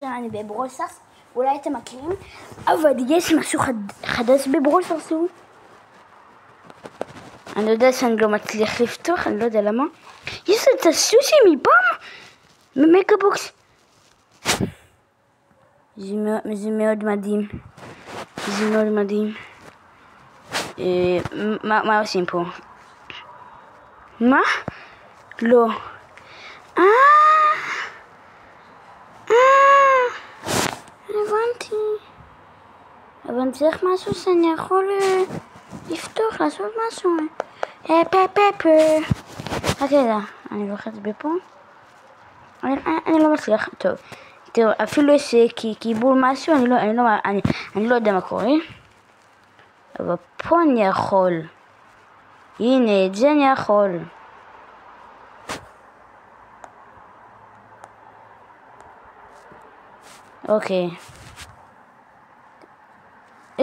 אני בברול סטארס, אולי אתם מכירים, אבל יש משהו חדש בברול סטארס. אני לא יודע שאני לא מצליח לפתוח, אני לא יודע למה. יש את הסושי מפעם ממגה-בוקס. זה מאוד מדהים. זה מאוד מדהים. מה עושים פה? מה? לא. הבנתי. אבל צריך משהו שאני יכול לפתוח, לעשות משהו. רק רגע, אני לוחץ בפה. אני לא מצליח. טוב. תראו, אפילו יש קיבול משהו, אני לא יודע מה קורה. אבל פה אני יכול. הנה, את זה אני יכול. אוקיי.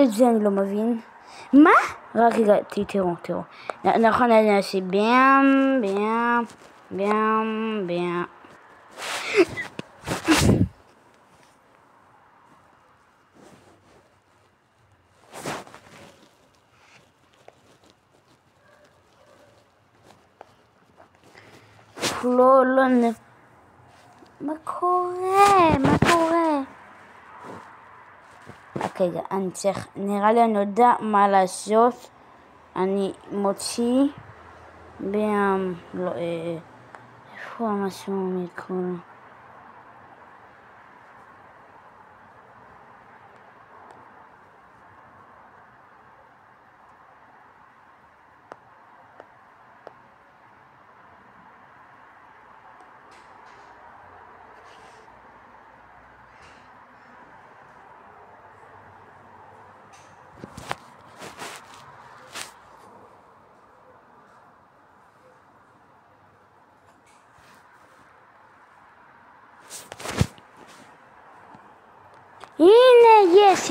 את זה אני לא מבין. מה? רק רגע, תראו. נכון, אני אעשה ביאם. לא, מה קורה? רגע, אני צריך, נראה לי אני יודע מה לעשות. אני מוציא לא, איפה המשהו מכל?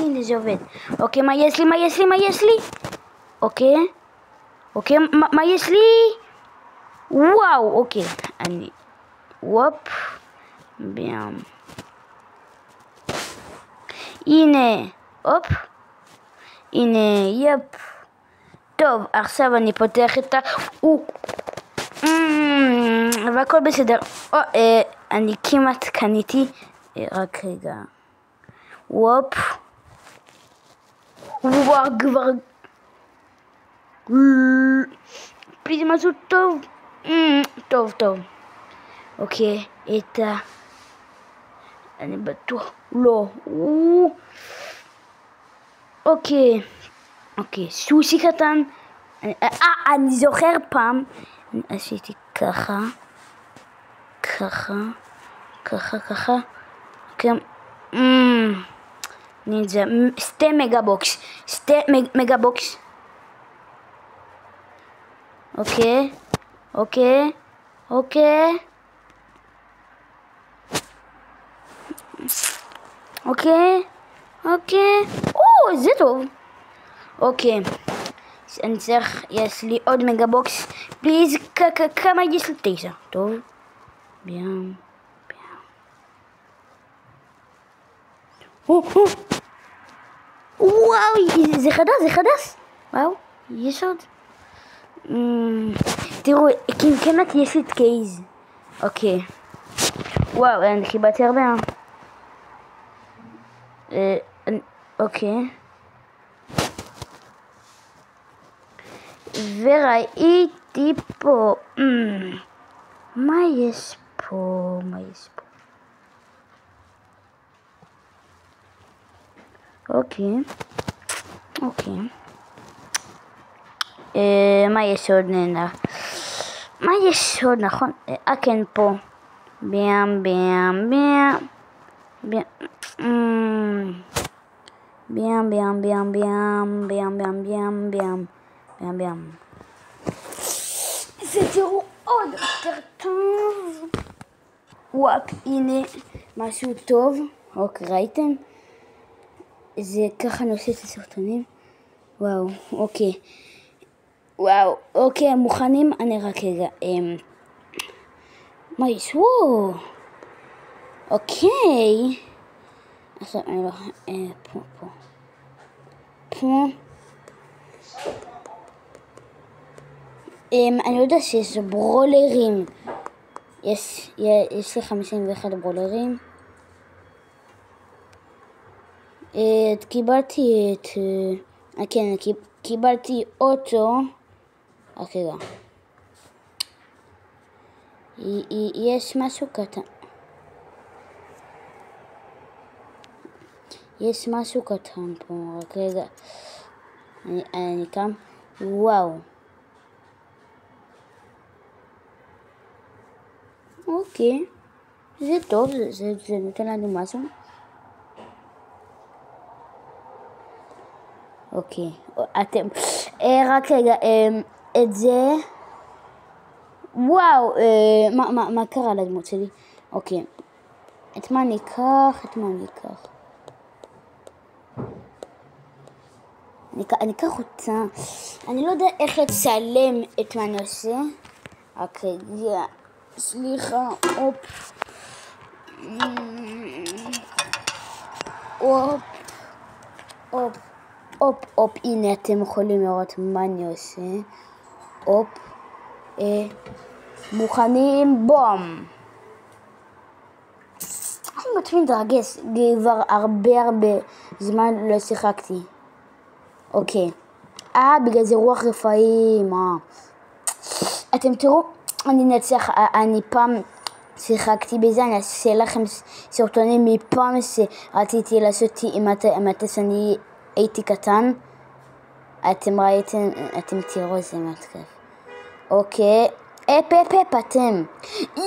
הנה זה עובד. אוקיי, מה יש לי? אוקיי, מה יש לי? וואו, אוקיי. אני וופ ביאם. הנה, הופ. הנה, יפ. טוב, עכשיו אני פותח את והכל בסדר. אני כמעט קניתי. רק רגע. וופ. כבר. פליז משהו טוב. טוב. אוקיי, אני בטוח. לא. אוקיי, סושי קטן. אני זוכר פעם. עשיתי ככה. אוקיי. נינג'ה, שתי מגה-בוקס. אוקיי. זה טוב. אוקיי. אני צריך, יש לי עוד מגה-בוקס. פליז, כמה יש לי? 9. טוב. ביאם. וואו, זה חדש. וואו, יש עוד. תראו, כמעט יש לי את קייז. אוקיי. וואו, אני קיבלתי הרבה. אוקיי. וראיתי פה. מה יש פה? אוקיי. מה יש עוד נהנה? מה יש עוד, נכון? כן, פה. ביאם. זה תראו עוד יותר טוב. וואו, הנה משהו טוב. אוקיי, ראיתם? זה ככה נושא את הסרטונים. וואו, אוקיי, מוכנים? אני רק רגע. מה יש? וואו. אוקיי. עכשיו אני לא... פה. אני יודע שיש ברולרים. יש לי 51 ברולרים. קיבלתי את... כן, קיבלתי אוטו. רגע. יש משהו קטן. יש משהו קטן פה. רק רגע. אני קם. וואו. אוקיי. זה טוב. זה נותן לנו משהו. אוקיי. אתם... רק רגע. את זה... וואו. מה קרה לדמות שלי? אוקיי. את מה אני אקח? אני אקח אותה. אני לא יודע איך לצלם את מה אני עושה. אוקיי, סליחה. הופ. הנה אתם יכולים לראות מה אני עושה. מוכנים, בום. אני מתרגש, כבר הרבה זמן לא שיחקתי. אוקיי. בגלל זה רוח רפאים. אתם תראו, אני נצח, אני פעם שיחקתי בזה, אני אעשה לכם סרטונים מפעם שרציתי לעשות עם הטס, אני הייתי קטן. אתם ראיתם, אתם תראו, זה מטרף. אוקיי. אתם. לא,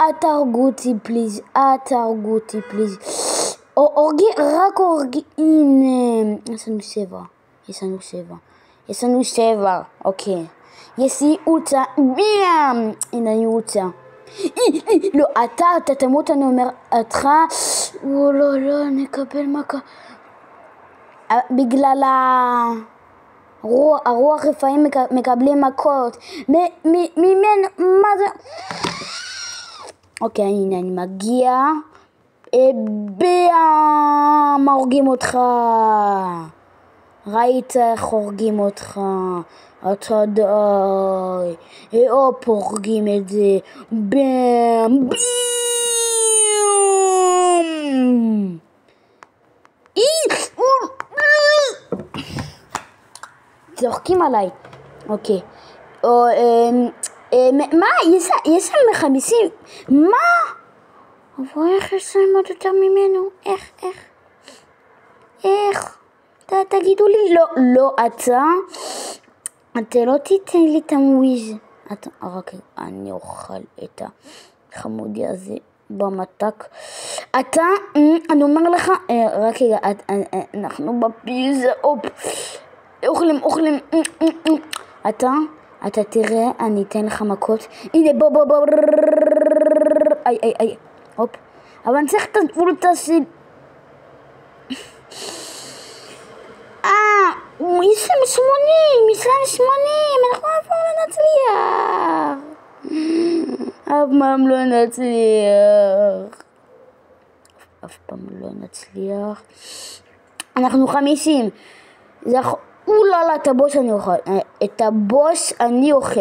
אל תהרגו אותי פליז. רק הורגי, הנה, יש לנו 7, אוקיי. יש לי אולצה, ביאם, הנה אני אולצה. לא, אתה תמות, אני אומר, לא, נקבל מכה. בגלל הרוח רפאים מקבלים מכות. ממנו, מה זה? אוקיי, הנה אני מגיע. ביאם, הורגים אותך. ראית איך הורגים אותך. אתה די. הורגים את זה. ביאם. צוחקים עליי. אוקיי. מה? יש שם 50. מה? אבל איך יש להם עוד יותר ממנו? איך? תגידו לי. לא, אתה לא תיתן לי את המוויז. רק אני אוכל את החמודי הזה במתק. אני אומר לך, רק רגע, אנחנו בפיזה, אוכלים. אתה תראה, אני אתן לך מכות. הנה, בוא. איי. הופ. אבל אני צריך את הגבולתה של... יש להם 80, אנחנו אף פעם לא נצליח. אנחנו 50. אוללה, את הבוס אני אוכל.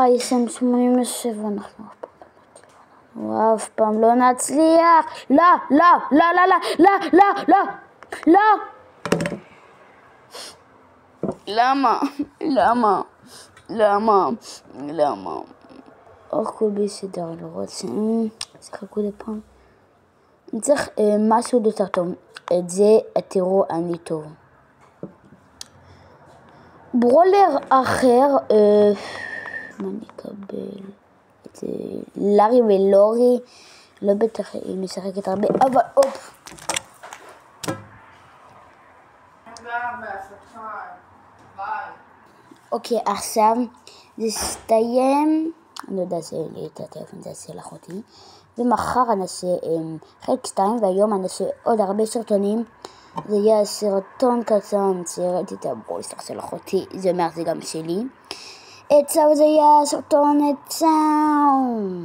יש להם 87, אנחנו אף פעם לא נצליח. לא. למה? הכל בסדר, לא רוצה. שחקו לפעם. אני צריך משהו יותר טוב. את זה, תראו, אני טוב. ברולר אחר, מה נקבל? את לארי ולורי, לא בטח היא משחקת הרבה, אבל אוקיי, עכשיו זה הסתיים. אני לא יודע לי את הטלפון, זה עשה לך אותי. ומחר נעשה חלק 2, והיום נעשה עוד הרבה סרטונים. זה יהיה סרטון קטן, שראיתי את הבולסטר של אחותי, זה אומר זה גם שלי. עצה וזה יהיה סרטונת סאונד.